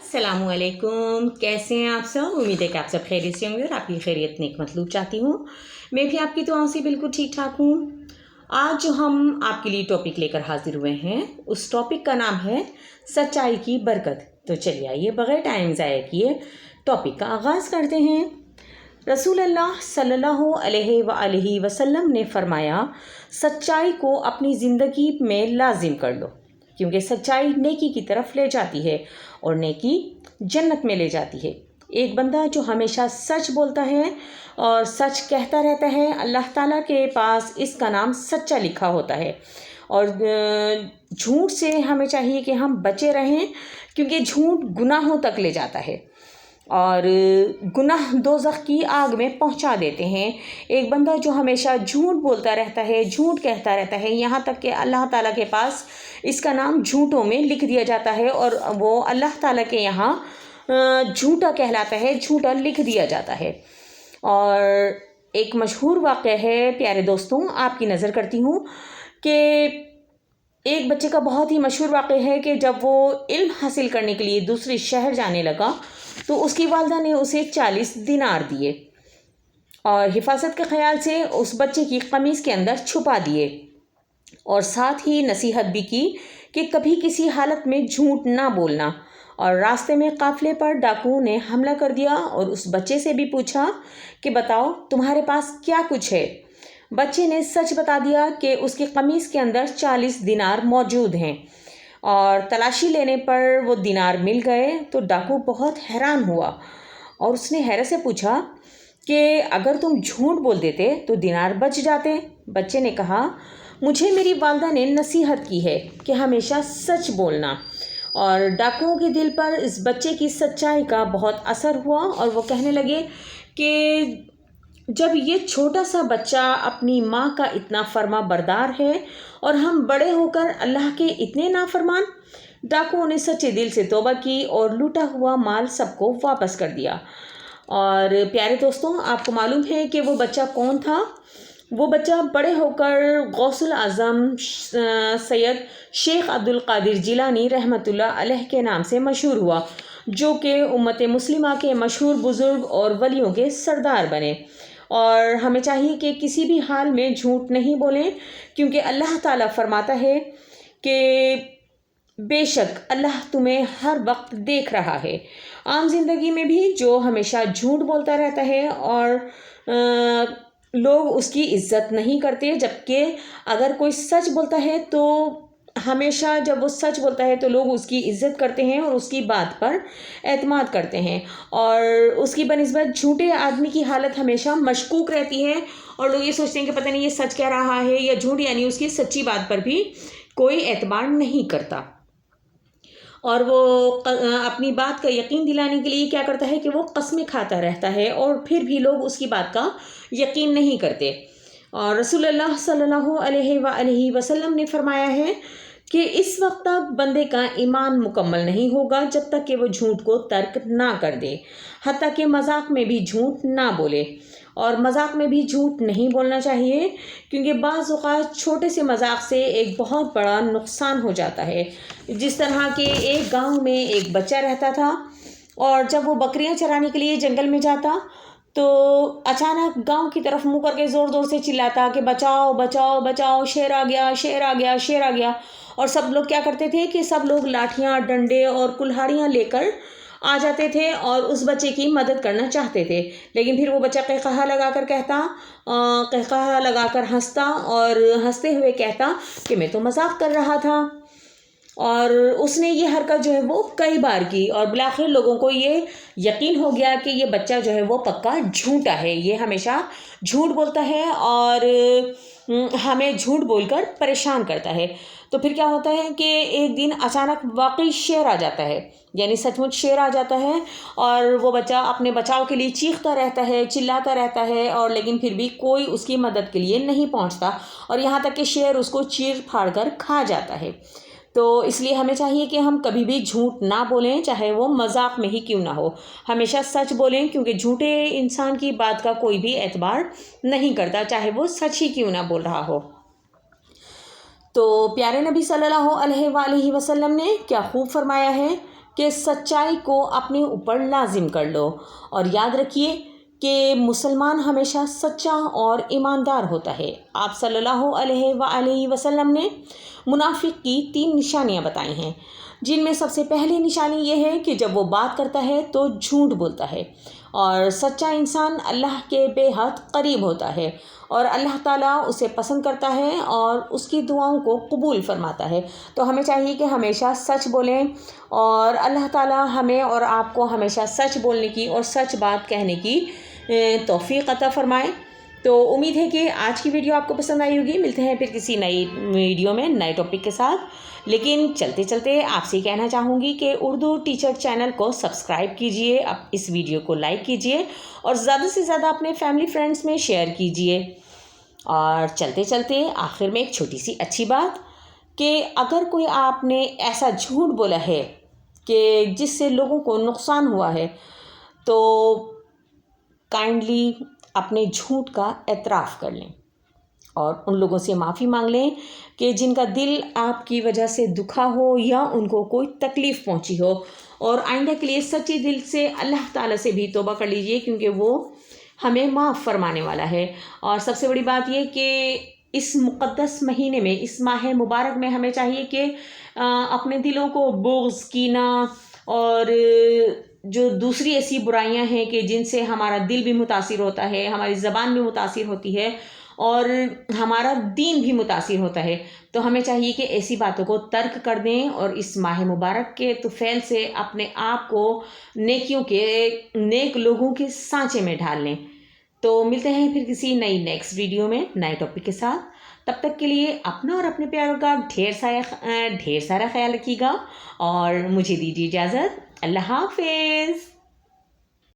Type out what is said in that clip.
अस्सलामुअलैकुम। कैसे हैं आप सब? उम्मीद है कि आप सब खैरियत से होंगे और आपकी खैरियत नेक मतलूब चाहती हूँ। मैं भी आपकी दुआओं से बिल्कुल ठीक ठाक हूँ। आज जो हम आपके लिए टॉपिक लेकर हाजिर हुए हैं, उस टॉपिक का नाम है सच्चाई की बरकत। तो चलिए आइए बग़ैर टाइम ज़ाया किए टॉपिक का आगाज़ करते हैं। रसूल अल्लाह सल्लल्लाहु अलैहि वसल्लम ने फरमाया, सच्चाई को अपनी ज़िंदगी में लाजिम कर लो, क्योंकि सच्चाई नेकी की तरफ ले जाती है और नेकी जन्नत में ले जाती है। एक बंदा जो हमेशा सच बोलता है और सच कहता रहता है, अल्लाह ताला के पास इसका नाम सच्चा लिखा होता है। और झूठ से हमें चाहिए कि हम बचे रहें, क्योंकि झूठ गुनाहों तक ले जाता है और गुनाह दोज़ख की आग में पहुंचा देते हैं। एक बंदा जो हमेशा झूठ बोलता रहता है, झूठ कहता रहता है, यहाँ तक कि अल्लाह ताला के पास इसका नाम झूठों में लिख दिया जाता है और वो अल्लाह ताला के यहाँ झूठा कहलाता है, झूठा लिख दिया जाता है। और एक मशहूर वाक़या है प्यारे दोस्तों, आपकी नज़र करती हूँ कि एक बच्चे का बहुत ही मशहूर वाक़या है कि जब वो इल्म हासिल करने के लिए दूसरे शहर जाने लगा तो उसकी वालिदा ने उसे 40 दिनार दिए और हिफाजत के ख्याल से उस बच्चे की कमीज़ के अंदर छुपा दिए और साथ ही नसीहत भी की कि कभी किसी हालत में झूठ ना बोलना। और रास्ते में काफ़िले पर डाकुओं ने हमला कर दिया और उस बच्चे से भी पूछा कि बताओ तुम्हारे पास क्या कुछ है। बच्चे ने सच बता दिया कि उसकी कमीज़ के अंदर 40 दिनार मौजूद हैं और तलाशी लेने पर वो दिनार मिल गए। तो डाकू बहुत हैरान हुआ और उसने हैरत से पूछा कि अगर तुम झूठ बोल देते तो दिनार बच जाते। बच्चे ने कहा, मुझे मेरी वालिदा ने नसीहत की है कि हमेशा सच बोलना। और डाकुओं के दिल पर इस बच्चे की सच्चाई का बहुत असर हुआ और वो कहने लगे कि जब ये छोटा सा बच्चा अपनी माँ का इतना फर्मा बरदार है और हम बड़े होकर अल्लाह के इतने नाफरमान। डाकुओं ने सच्चे दिल से तौबा की और लूटा हुआ माल सबको वापस कर दिया। और प्यारे दोस्तों, आपको मालूम है कि वो बच्चा कौन था? वो बच्चा बड़े होकर गौसुल आज़म सैयद शेख अब्दुल कादिर जिलानी रहमतुल्लाह अलैह के नाम से मशहूर हुआ, जो कि उम्मत मुस्लिमा के मशहूर बुज़ुर्ग और वलियों के सरदार बने। और हमें चाहिए कि किसी भी हाल में झूठ नहीं बोलें, क्योंकि अल्लाह ताला फरमाता है कि बेशक अल्लाह तुम्हें हर वक्त देख रहा है। आम ज़िंदगी में भी जो हमेशा झूठ बोलता रहता है और लोग उसकी इज़्ज़त नहीं करते, जबकि अगर कोई सच बोलता है तो हमेशा जब वो सच बोलता है तो लोग उसकी इज़्ज़त करते हैं और उसकी बात पर एतमाद करते हैं। और उसकी बनिस्बत झूठे आदमी की हालत हमेशा मशकूक रहती है और लोग ये सोचते हैं कि पता नहीं ये सच कह रहा है या झूठ, यानी उसकी सच्ची बात पर भी कोई एतबार नहीं करता। और वो अपनी बात का यकीन दिलाने के लिए क्या करता है कि वो कस्में खाता रहता है और फिर भी लोग उसकी बात का यकीन नहीं करते। और रसूलुल्लाह सल्लल्लाहु अलैहि वसल्लम ने फरमाया है कि इस वक्त तक बंदे का ईमान मुकम्मल नहीं होगा जब तक कि वो झूठ को तर्क ना कर दे, हत्ता कि मजाक में भी झूठ ना बोले। और मजाक में भी झूठ नहीं बोलना चाहिए, क्योंकि बाज़ औक़ात छोटे से मजाक से एक बहुत बड़ा नुकसान हो जाता है। जिस तरह के एक गांव में एक बच्चा रहता था और जब वो बकरियां चराने के लिए जंगल में जाता तो अचानक गांव की तरफ मुँह करके ज़ोर ज़ोर से चिल्लाता कि बचाओ बचाओ बचाओ, शेर आ गया शेर आ गया शेर आ गया। और सब लोग क्या करते थे कि सब लोग लाठियाँ, डंडे और कुल्हाड़ियाँ लेकर आ जाते थे और उस बच्चे की मदद करना चाहते थे। लेकिन फिर वो बच्चा कहकहा लगाकर कहकहा लगाकर हंसता और हंसते हुए कहता कि मैं तो मजाक कर रहा था। और उसने ये हरकत जो है वो कई बार की और बिलाखिर लोगों को ये यकीन हो गया कि ये बच्चा जो है वो पक्का झूठा है, ये हमेशा झूठ बोलता है और हमें झूठ बोलकर परेशान करता है। तो फिर क्या होता है कि एक दिन अचानक वाकई शेर आ जाता है, यानी सचमुच शेर आ जाता है और वो बच्चा अपने बचाव के लिए चीखता रहता है, चिल्लाता रहता है, और लेकिन फिर भी कोई उसकी मदद के लिए नहीं पहुंचता और यहाँ तक कि शेर उसको चीर फाड़ कर खा जाता है। तो इसलिए हमें चाहिए कि हम कभी भी झूठ ना बोलें, चाहे वो मजाक में ही क्यों ना हो। हमेशा सच बोलें, क्योंकि झूठे इंसान की बात का कोई भी एतबार नहीं करता, चाहे वो सच ही क्यों ना बोल रहा हो। तो प्यारे नबी सल्लल्लाहु अलैहि वसल्लम ने क्या खूब फरमाया है کہ سچائی کو اپنے اوپر لازم کر لو اور یاد رکھیے کہ مسلمان ہمیشہ سچا اور ایماندار ہوتا ہے۔ آپ صلی اللہ علیہ وآلہ وسلم نے منافق کی 3 نشانیاں بتائی ہیں، جن میں سب سے پہلی نشانی یہ ہے کہ جب وہ بات کرتا ہے تو جھوٹ بولتا ہے، اور سچا انسان اللہ کے بے حد قریب ہوتا ہے اور اللہ تعالیٰ اسے پسند کرتا ہے اور اس کی دعاؤں کو قبول فرماتا ہے۔ تو ہمیں چاہیے کہ ہمیشہ سچ بولیں اور اللہ تعالیٰ ہمیں اور آپ کو ہمیشہ سچ بولنے کی اور سچ بات کہنے کی توفیق عطا فرمائے۔ تو امید ہے کہ آج کی ویڈیو آپ کو پسند آئی ہوگی۔ ملتے ہیں پھر کسی نئی ویڈیو میں نئے ٹاپک کے ساتھ، لیکن چلتے چلتے آپ سے کہنا چاہوں گی کہ اردو ٹیچر چینل کو سبسکرائب کیجئے، اب اس ویڈیو کو لائک کیجئے اور زیادہ سے زیادہ اپنے فیملی فرینڈز میں شیئر کیجئے۔ اور چلتے چلتے آخر میں ایک چھوٹی سی اچھی بات کہ اگر کوئی آپ نے ایسا جھوٹ بولا ہے کہ جس سے لوگوں کو نقصان ہوا ہے، تو کائنڈلی اپنے جھوٹ کا اعتراف کر لیں اور ان لوگوں سے معافی مانگ لیں کہ جن کا دل آپ کی وجہ سے دکھا ہو یا ان کو کوئی تکلیف پہنچی ہو، اور آئندہ کے لیے سچے دل سے اللہ تعالیٰ سے بھی توبہ کر لیجئے، کیونکہ وہ ہمیں معاف فرمانے والا ہے۔ اور سب سے بڑی بات یہ کہ اس مقدس مہینے میں، اس ماہ مبارک میں ہمیں چاہیے کہ اپنے دلوں کو بغض، کینہ اور جو دوسری ایسی برائیاں ہیں کہ جن سے ہمارا دل بھی متاثر ہوتا ہے، ہماری زبان بھی متاثر ہوتی ہے اور ہمارا دین بھی متاثر ہوتا ہے، تو ہمیں چاہیے کہ ایسی باتوں کو ترک کر دیں اور اس ماہ مبارک کے طفیل سے اپنے آپ کو نیکیوں کے، نیک لوگوں کے سانچے میں ڈھال لیں۔ تو ملتے ہیں پھر کسی نیکسٹ ویڈیو میں نئے ٹاپک کے ساتھ۔ تب تک کے لیے اپنا اور اپنے پیاروں کا ڈھیر سارا خیال رکھیے گا اور مجھے دیجیے اجازت۔ اللہ حافظ۔